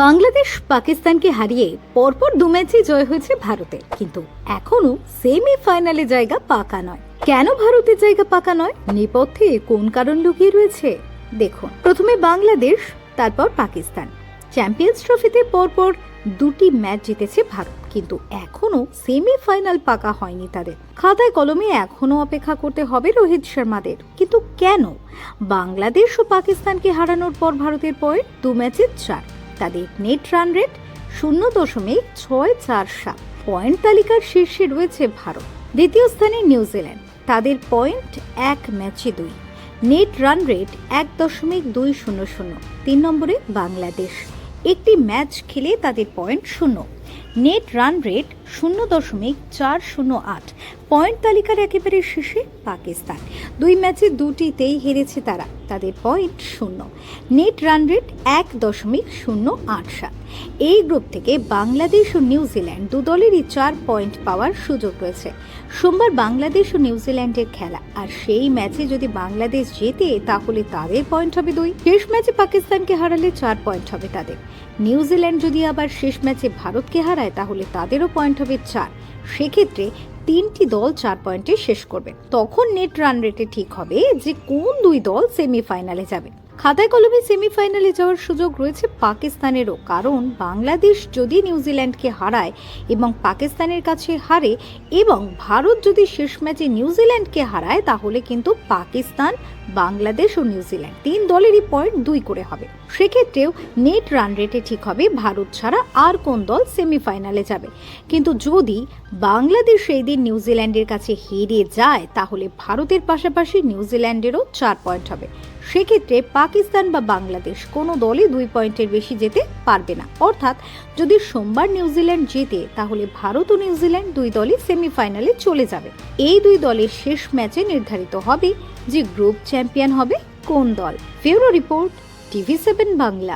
বাংলাদেশ পাকিস্তানকে হারিয়ে পরপর 2 ম্যাচে জয় হয়েছে ভারতের, কিন্তু এখনো সেমিফাইনালে জায়গা পাকা নয়। কেন ভারতের জায়গা পাকা নয়? নেপথ্যে কোন কারণ লুকিয়ে রয়েছে দেখুন। প্রথমে বাংলাদেশ, তারপর পাকিস্তান। চ্যাম্পিয়ন্স ট্রফিতে পরপর 2টি ম্যাচ জিতেছে ভারত, কিন্তু এখনো সেমিফাইনাল পাকা হয়নি তাদের। খাতায় কলমে এখনো অপেক্ষা করতে হবে রোহিত শর্মাদের। কিন্তু কেন? বাংলাদেশ ও পাকিস্তানকে হারানোর পর ভারতের পয়েন্ট 2 ম্যাচে 4। তাদের নেট রান রেট 0.647। পয়েন্ট তালিকার শীর্ষে রয়েছে ভারত। দ্বিতীয় স্থানে নিউজিল্যান্ড, তাদের পয়েন্ট 1 ম্যাচে 2। Net run rate 1.200। 3 নম্বরে বাংলাদেশ, একটি ম্যাচ খেলে তাদের point 0। Net run rate 0.408। Point তালিকার একেবারে শীর্ষে পাকিস্তান, 2 ম্যাচে 2টিতেই হেরেছে তারা, তাদের পয়েন্ট 0। Net run rate 1.087। এই গ্রুপ থেকে বাংলাদেশ ও নিউজিল্যান্ড 2 দলেরই 4 পয়েন্ট পাওয়ার সুযোগ রয়েছে। সোমবার বাংলাদেশ ও নিউজিল্যান্ডের খেলা, আর সেই ম্যাচে যদি বাংলাদেশ জেতে তাহলে তাদের পয়েন্ট হবে 2। শেষ ম্যাচে পাকিস্তানকে হারালে 4 পয়েন্ট হবে তাদের। নিউজিল্যান্ড যদি আবার শেষ ম্যাচে ভারতকে হারায় তাহলে তাদেরও পয়েন্ট হবে 4। সেক্ষেত্রে 3টি দল 4 পয়েন্টে শেষ করবে। তখন নেট রান রেটে ঠিক হবে যে কোন 2 দল সেমিফাইনালে যাবে। খাতায় কলমে সেমিফাইনালে যাওয়ার সুযোগ রয়েছে পাকিস্তানেরও, কারণ বাংলাদেশ যদি নিউজিল্যান্ডকে হারায় এবং পাকিস্তানের কাছে হারে, এবং ভারত যদি শেষ ম্যাচে নিউজিল্যান্ডকে হারায়, তাহলে কিন্তু পাকিস্তান, বাংলাদেশ ও নিউজিল্যান্ড 3 দলেরই পয়েন্ট 2 করে হবে। সেক্ষেত্রেও নেট রান রেটে ঠিক হবে ভারত ছাড়া আর কোন দল সেমিফাইনালে যাবে। কিন্তু যদি বাংলাদেশ এই দিন নিউজিল্যান্ডের কাছে হেরে যায়, তাহলে ভারতের পাশাপাশি নিউজিল্যান্ডেরও 4 পয়েন্ট হবে। সেক্ষেত্রে পাকিস্তান বা বাংলাদেশ কোনো দলই 2 পয়েন্টের বেশি যেতে পারবে না। অর্থাৎ যদি সোমবার নিউজিল্যান্ড জেতে, তাহলে ভারত ও নিউজিল্যান্ড 2 দলই সেমিফাইনালে চলে যাবে। এই 2 দলের শেষ ম্যাচে নির্ধারিত হবে যে গ্রুপ চ্যাম্পিয়ন হবে কোন দল। Bureau report, TV7 Bangla.